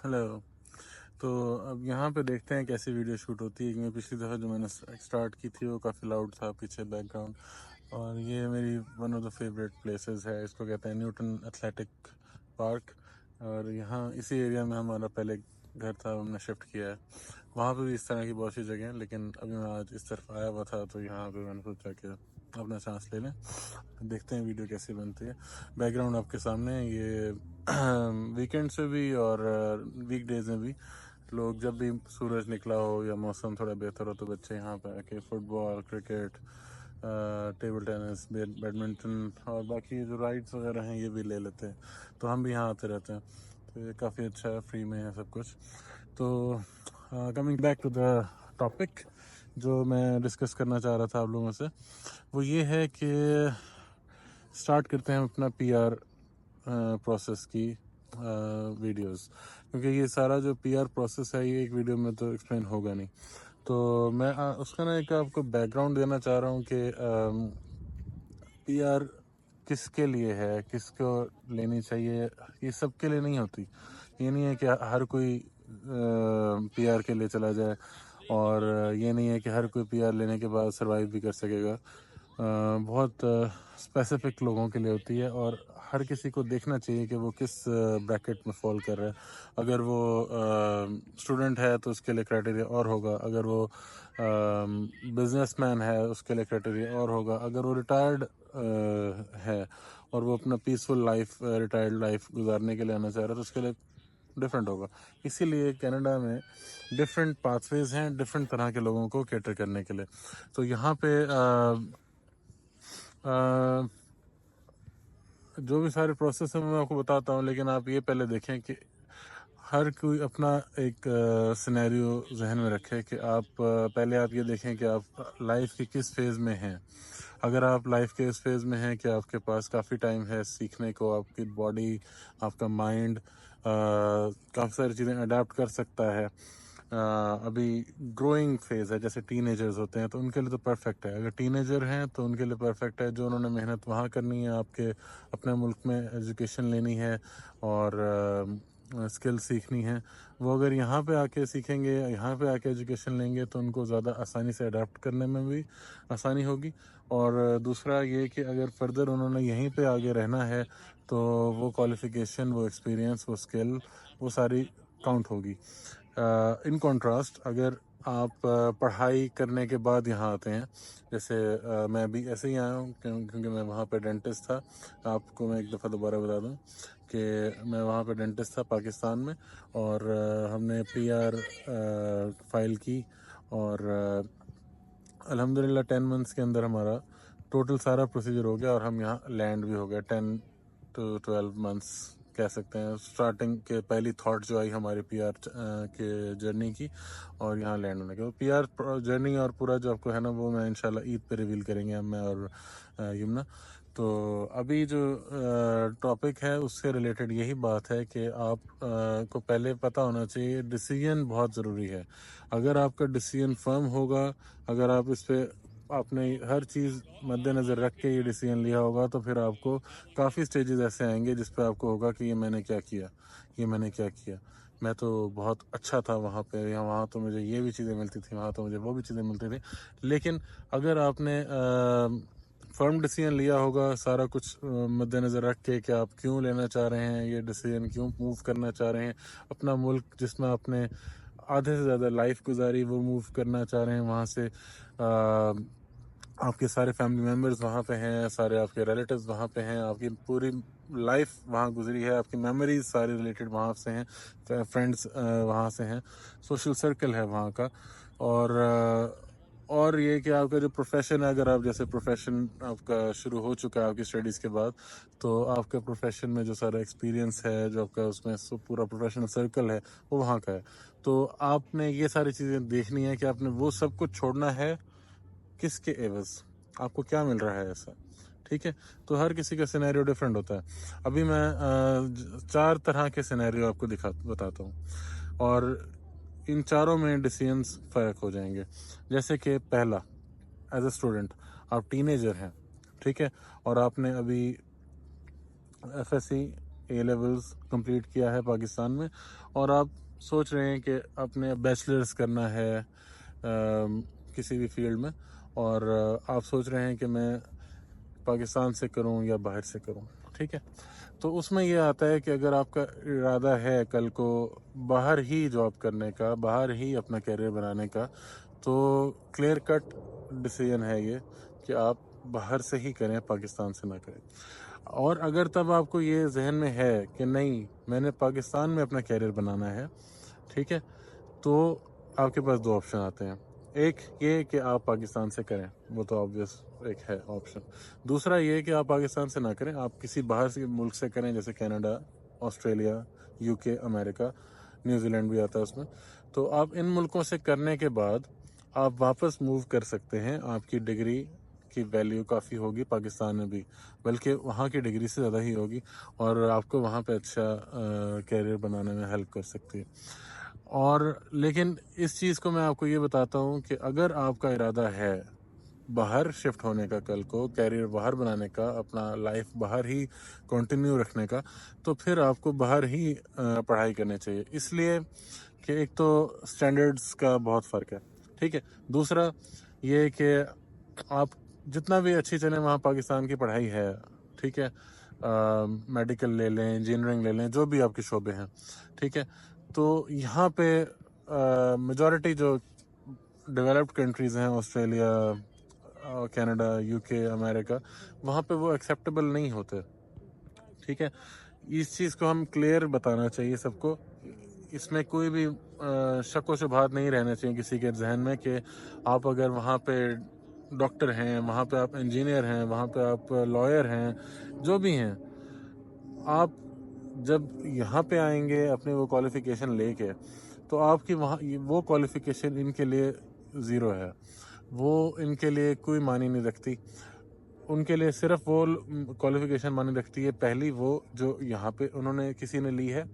Hello. तो अब यहाँ पे देखते हैं कैसी वीडियो शूट होती है, क्योंकि पिछली दफ़ा जो मैंने स्टार्ट की थी वो काफ़ी लाउड था पीछे बैकग्राउंड। और ये मेरी one of the favourite places है, इसको कहते हैं न्यूटन एथलेटिक पार्क। और यहाँ इसी एरिया में हमारा पहले घर था, हमने शिफ्ट किया है। वहाँ पे भी इस तरह की बहुत सी जगह हैं, लेकिन अभी मैं आज इस तरफ आया हुआ था तो यहाँ पे मैंने सोचा कि अपना चांस ले लें। देखते हैं वीडियो कैसी बनती है। बैकग्राउंड आपके सामने है, ये वीकेंड्स पे भी और वीकडेज में भी लोग, जब भी सूरज निकला हो या मौसम थोड़ा बेहतर हो, तो बच्चे यहाँ पे आके football, cricket, table tennis, badminton और बाकी जो राइड्स वगैरह हैं ये भी ले लेते हैं। तो हम भी यहाँ आते रहते हैं, तो ये काफ़ी अच्छा है, फ्री में है सब कुछ। तो coming back to the topic, जो मैं डिस्कस करना चाह रहा था आप लोगों से, वो ये है कि स्टार्ट करते हैं अपना पीआर प्रोसेस की वीडियोस, क्योंकि ये सारा जो पीआर प्रोसेस है ये एक वीडियो में तो एक्सप्लेन होगा नहीं। तो मैं उसका ना एक आपको बैकग्राउंड देना चाह रहा हूँ कि पीआर किसके लिए है, किसको लेनी चाहिए। ये सबके लिए नहीं होती। ये नहीं है कि हर कोई पीआर के लिए चला जाए, और ये नहीं है कि हर कोई पीआर लेने के बाद सरवाइव भी कर सकेगा। बहुत स्पेसिफिक लोगों के लिए होती है, और हर किसी को देखना चाहिए कि वो किस ब्रैकेट में फॉल कर रहा है। अगर वो स्टूडेंट है तो उसके लिए क्राइटेरिया और होगा, अगर वो बिजनेसमैन है उसके लिए क्राइटेरिया और होगा, अगर वो रिटायर्ड है और वो अपना पीसफुल लाइफ, रिटायर्ड लाइफ गुजारने के लिए आना चाह रहा है, तो उसके लिए डिफरेंट होगा। इसीलिए कनाडा में डिफरेंट पाथवेज हैं डिफरेंट तरह के लोगों को कैटर करने के लिए। तो यहाँ पे जो भी सारे प्रोसेस है मैं आपको बताता हूँ, लेकिन आप ये पहले देखें कि हर कोई अपना एक सिनेरियो जहन में रखे कि आप पहले आप ये देखें कि आप लाइफ के किस फेज़ में हैं। अगर आप लाइफ के इस फेज़ में हैं कि आपके पास काफ़ी टाइम है सीखने को, आपकी बॉडी, आपका माइंड काफ़ी सारी चीज़ें अडेप्ट कर सकता है, अभी ग्रोइंग फेज़ है, जैसे टीनेजर्स होते हैं तो उनके लिए तो परफेक्ट है। अगर टीनेजर हैं तो उनके लिए परफेक्ट है, जो उन्होंने मेहनत वहाँ करनी है, आपके अपने मुल्क में एजुकेशन लेनी है और स्किल सीखनी है, वो अगर यहाँ पे आके सीखेंगे, यहाँ पे आके एजुकेशन लेंगे, तो उनको ज़्यादा आसानी से अडाप्ट करने में भी आसानी होगी। और दूसरा ये कि अगर फर्दर उन्होंने यहीं पे आगे रहना है तो वो क्वालिफ़िकेशन, वो एक्सपीरियंस, वो स्किल, वो सारी काउंट होगी। इन कॉन्ट्रास्ट अगर आप पढ़ाई करने के बाद यहाँ आते हैं, जैसे मैं भी ऐसे ही आया हूँ क्योंकि मैं वहाँ पे डेंटिस्ट था। आपको मैं एक दफ़ा दोबारा बता दूँ कि मैं वहाँ पे डेंटिस्ट था पाकिस्तान में, और हमने पीआर फाइल की, और अल्हम्दुलिल्लाह 10 मंथ्स के अंदर हमारा टोटल सारा प्रोसीजर हो गया और हम यहाँ लैंड भी हो गया। 10 to 12 मंथ्स कह सकते हैं। स्टार्टिंग के पहली थॉट जो आई हमारी पीआर के जर्नी की, और यहाँ लैंड होने के पीआर जर्नी और पूरा जो आपको है ना, वो मैं इंशाल्लाह ईद पे रिवील करेंगे हम, मैं और यमुना। तो अभी जो टॉपिक है उससे रिलेटेड यही बात है कि आप को पहले पता होना चाहिए, डिसीजन बहुत ज़रूरी है। अगर आपका डिसीजन फर्म होगा, अगर आप इस पे आपने हर चीज़ मद्देनज़र रख के ये डिसीजन लिया होगा, तो फिर आपको काफ़ी स्टेजेस ऐसे आएंगे जिस पे आपको होगा कि ये मैंने क्या किया, ये मैंने क्या किया। मैं तो बहुत अच्छा था वहाँ पे, या वहाँ तो मुझे ये भी चीज़ें मिलती थी, वहाँ तो मुझे वो भी चीज़ें मिलती थी। लेकिन अगर आपने फर्म डिसीजन लिया होगा, सारा कुछ मद्देनज़र रख के कि आप क्यों लेना चाह रहे हैं ये डिसीजन, क्यों मूव करना चाह रहे हैं, अपना मुल्क जिसमें आपने आधे से ज़्यादा लाइफ गुजारी वो मूव करना चाह रहे हैं, वहाँ से आपके सारे फैमिली मेम्बर्स वहाँ पे हैं, सारे आपके रिलेटिव्स वहाँ पे हैं, आपकी पूरी लाइफ वहाँ गुजरी है, आपकी मेमोरीज सारी रिलेटेड वहाँ से हैं, फ्रेंड्स वहाँ से हैं, सोशल सर्कल है वहाँ का। और ये कि आपका जो प्रोफेशन है, अगर आप जैसे प्रोफेशन आपका शुरू हो चुका है आपकी स्टडीज़ के बाद, तो आपका प्रोफेशन में जो सारा एक्सपीरियंस है, जो आपका उसमें पूरा प्रोफेशनल सर्कल है, वो वहाँ का है। तो आपने ये सारी चीज़ें देखनी है कि आपने वो सब कुछ छोड़ना है, किसके एवज, आपको क्या मिल रहा है ऐसा। ठीक है, तो हर किसी का सिनेरियो डिफरेंट होता है। अभी मैं 4 तरह के सिनेरियो आपको बताता हूँ, और इन चारों में डिसीजंस फ़र्क हो जाएंगे। जैसे कि पहला, एज अ स्टूडेंट, आप टीनेजर हैं, ठीक है, और आपने अभी एफएससी ए लेवल्स कंप्लीट किया है पाकिस्तान में और आप सोच रहे हैं कि अपने बैचलर्स करना है किसी भी फील्ड में, और आप सोच रहे हैं कि मैं पाकिस्तान से करूं या बाहर से करूं, ठीक है। तो उसमें ये आता है कि अगर आपका इरादा है कल को बाहर ही जॉब करने का, बाहर ही अपना कैरियर बनाने का, तो क्लियर कट डिसीजन है ये कि आप बाहर से ही करें, पाकिस्तान से ना करें। और अगर तब आपको ये जहन में है कि नहीं मैंने पाकिस्तान में अपना कैरियर बनाना है, ठीक है, तो आपके पास दो ऑप्शन आते हैं। एक ये कि आप पाकिस्तान से करें, वो तो ऑब्वियस एक है ऑप्शन। दूसरा ये कि आप पाकिस्तान से ना करें, आप किसी बाहर से मुल्क से करें, जैसे Canada, Australia, UK, America, New Zealand भी आता है उसमें। तो आप इन मुल्कों से करने के बाद आप वापस मूव कर सकते हैं। आपकी डिग्री की वैल्यू काफ़ी होगी पाकिस्तान में भी, बल्कि वहाँ की डिग्री से ज़्यादा ही होगी, और आपको वहाँ पे अच्छा कैरियर बनाने में हेल्प कर सकती है। और लेकिन इस चीज़ को मैं आपको ये बताता हूँ कि अगर आपका इरादा है बाहर शिफ्ट होने का, कल को कैरियर बाहर बनाने का, अपना लाइफ बाहर ही कंटिन्यू रखने का, तो फिर आपको बाहर ही पढ़ाई करनी चाहिए। इसलिए कि एक तो स्टैंडर्ड्स का बहुत फ़र्क है, ठीक है। दूसरा ये कि आप जितना भी अच्छी चले वहाँ पाकिस्तान की पढ़ाई है, ठीक है, मेडिकल ले लें, इंजीनियरिंग ले लें, जो भी आपके शोबे हैं, ठीक है, तो यहाँ पे मेजॉरिटी जो डेवलप्ड कंट्रीज़ हैं, ऑस्ट्रेलिया, कनाडा, यूके, अमेरिका, वहाँ पे वो एक्सेप्टेबल नहीं होते, ठीक है। इस चीज़ को हम क्लियर बताना चाहिए सबको। इसमें कोई भी शक व शुबहात नहीं रहना चाहिए किसी के जहन में कि आप अगर वहाँ पे डॉक्टर हैं, वहाँ पे आप इंजीनियर हैं, वहाँ पे आप लॉयर हैं, जो भी हैं, आप जब यहाँ पे आएंगे अपने वो क्वालिफ़िकेशन लेके, तो आपकी वहाँ वो क्वालिफ़िकेशन इनके लिए ज़ीरो है, वो इनके लिए कोई मानी नहीं रखती। उनके लिए सिर्फ वो क्वालिफ़िकेशन मानी रखती है, पहली वो जो यहाँ पे उन्होंने किसी ने ली है,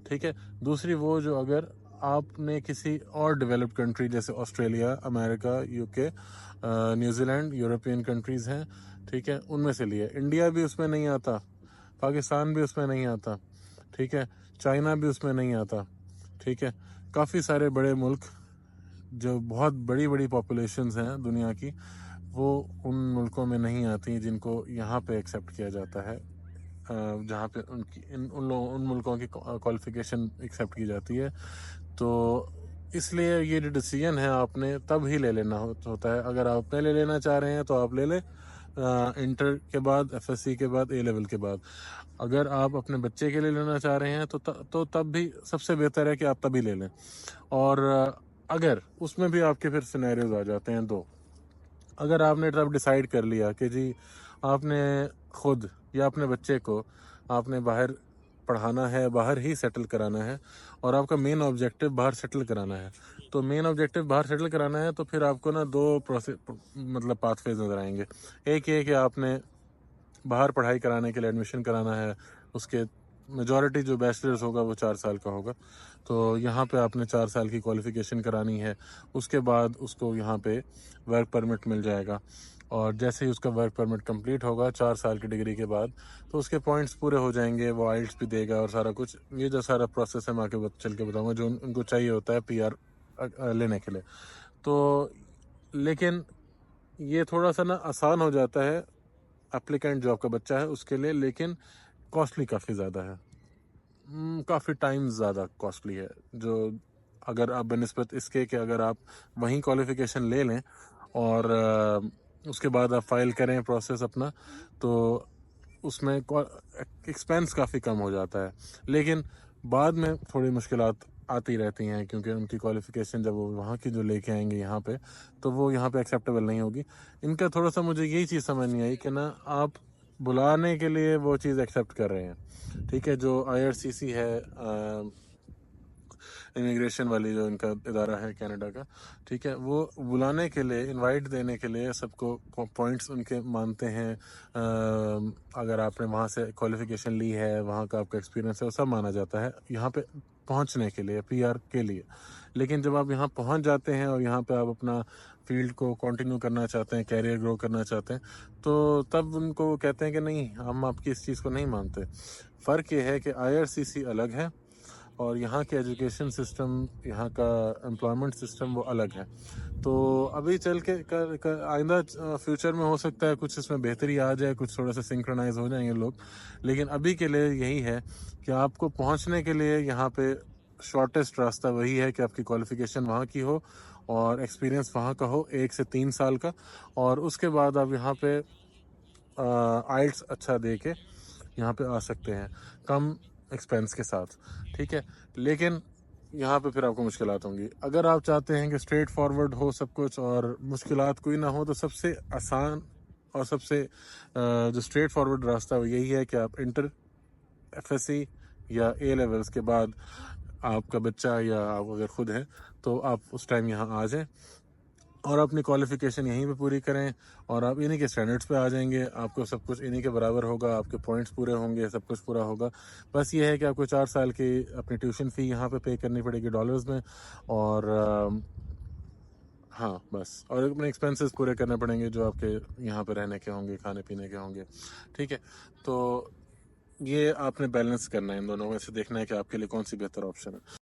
ठीक है। दूसरी वो जो अगर आपने किसी और डेवलप्ड कंट्री जैसे Australia, America, UK, New Zealand, European countries हैं, ठीक है, उनमें से ली है। इंडिया भी उसमें नहीं आता, पाकिस्तान भी उसमें नहीं आता, ठीक है, चाइना भी उसमें नहीं आता, ठीक है। काफ़ी सारे बड़े मुल्क जो बहुत बड़ी बड़ी पॉपुलेशंस हैं दुनिया की, वो उन मुल्कों में नहीं आती जिनको यहाँ पे एक्सेप्ट किया जाता है, जहाँ पे उनकी उन मुल्कों की क्वालिफ़िकेशन एक्सेप्ट की जाती है। तो इसलिए ये जो डिसीजन है आपने तब ही ले लेना होता है। अगर आप पहले लेना चाह रहे हैं तो आप ले लें, इंटर के बाद, एफएससी के बाद, ए लेवल के बाद। अगर आप अपने बच्चे के लिए लेना चाह रहे हैं तो तब भी सबसे बेहतर है कि आप तभी ले लें। और अगर उसमें भी आपके फिर सिनेरियोज आ जाते हैं दो। अगर आपने तब डिसाइड कर लिया कि जी आपने खुद या अपने बच्चे को आपने बाहर पढ़ाना है, बाहर ही सेटल कराना है, और आपका मेन ऑब्जेक्टिव बाहर सेटल कराना है, तो मेन ऑब्जेक्टिव बाहर सेटल कराना है, तो फिर आपको ना दो प्रोसेस मतलब पाथवेज नज़र आएंगे। एक ये कि आपने बाहर पढ़ाई कराने के लिए एडमिशन कराना है, उसके मेजॉरिटी जो बैचलर्स होगा वो 4 साल का होगा, तो यहाँ पे आपने 4 साल की क्वालिफ़िकेशन करानी है। उसके बाद उसको यहाँ पे वर्क परमिट मिल जाएगा, और जैसे ही उसका वर्क परमिट कंप्लीट होगा 4 साल की डिग्री के बाद, तो उसके पॉइंट्स पूरे हो जाएंगे, वो आइल्स भी देगा और सारा कुछ। ये जो सारा प्रोसेस है मैं आगे चल के बताऊँगा, जो उनको चाहिए होता है पीआर लेने के लिए। तो लेकिन ये थोड़ा सा ना आसान हो जाता है एप्लीकेंट जो आपका बच्चा है उसके लिए, लेकिन कॉस्टली काफ़ी ज़्यादा है, काफ़ी टाइम ज़्यादा कॉस्टली है। जो अगर आप बनिस्बत इसके कि अगर आप वहीं क्वालिफ़िकेशन ले लें और उसके बाद आप फाइल करें प्रोसेस अपना, तो उसमें एक्सपेंस काफ़ी कम हो जाता है। लेकिन बाद में थोड़ी मुश्किलात आती रहती हैं, क्योंकि उनकी क्वालिफ़िकेशन जब वो वहाँ की जो लेके आएंगे यहाँ पे, तो वो यहाँ पे एक्सेप्टेबल नहीं होगी। इनका थोड़ा सा मुझे यही चीज़ समझ नहीं आई कि ना आप बुलाने के लिए वो चीज़ एक्सेप्ट कर रहे हैं, ठीक है, जो आईआरसीसी है, इमिग्रेशन वाली जो इनका इदारा है कनाडा का, ठीक है, वो बुलाने के लिए, इनवाइट देने के लिए सबको पॉइंट्स उनके मानते हैं। अगर आपने वहाँ से क्वालिफ़िकेशन ली है, वहाँ का आपका एक्सपीरियंस है, वो सब माना जाता है यहाँ पे पहुँचने के लिए, पीआर के लिए। लेकिन जब आप यहाँ पहुँच जाते हैं और यहाँ पे आप अपना फील्ड को कंटिन्यू करना चाहते हैं, कैरियर ग्रो करना चाहते हैं, तो तब उनको वो कहते हैं कि नहीं, हम आपकी इस चीज़ को नहीं मानते। फ़र्क ये है कि IRCC अलग है और यहाँ के एजुकेशन सिस्टम, यहाँ का एम्प्लॉयमेंट सिस्टम वो अलग है। तो अभी चल के आइंदा फ्यूचर में हो सकता है कुछ इसमें बेहतरी आ जाए, कुछ थोड़ा सा सिंक्रोनाइज हो जाएंगे लोग, लेकिन अभी के लिए यही है कि आपको पहुँचने के लिए यहाँ पे शॉर्टेस्ट रास्ता वही है कि आपकी क्वालिफ़िकेशन वहाँ की हो और एक्सपीरियंस वहाँ का हो 1 से 3 साल का, और उसके बाद आप यहाँ पे आइल्स अच्छा दे के यहाँ पे आ सकते हैं कम एक्सपेंस के साथ, ठीक है। लेकिन यहाँ पे फिर आपको मुश्किलात होंगी। अगर आप चाहते हैं कि स्ट्रेट फॉरवर्ड हो सब कुछ और मुश्किलात कोई ना हो, तो सबसे आसान और सबसे जो स्ट्रेट फॉरवर्ड रास्ता वो यही है कि आप इंटर, FSC या A लेवल्स के बाद आपका बच्चा या आप अगर खुद हैं तो आप उस टाइम यहाँ आ जाएं और अपनी क्वालिफ़िकेशन यहीं पे पूरी करें और आप इन्हीं के स्टैंडर्ड्स पे आ जाएंगे। आपको सब कुछ इन्हीं के बराबर होगा, आपके पॉइंट्स पूरे होंगे, सब कुछ पूरा होगा। बस ये है कि आपको 4 साल की अपनी ट्यूशन फ़ी यहाँ पे करनी पड़ेगी डॉलर्स में, और हाँ बस, और अपने एक्सपेंसेस पूरे करने पड़ेंगे जो आपके यहाँ पे रहने के होंगे, खाने पीने के होंगे, ठीक है। तो ये आपने बैलेंस करना है, इन दोनों में से देखना है कि आपके लिए कौन सी बेहतर ऑप्शन है।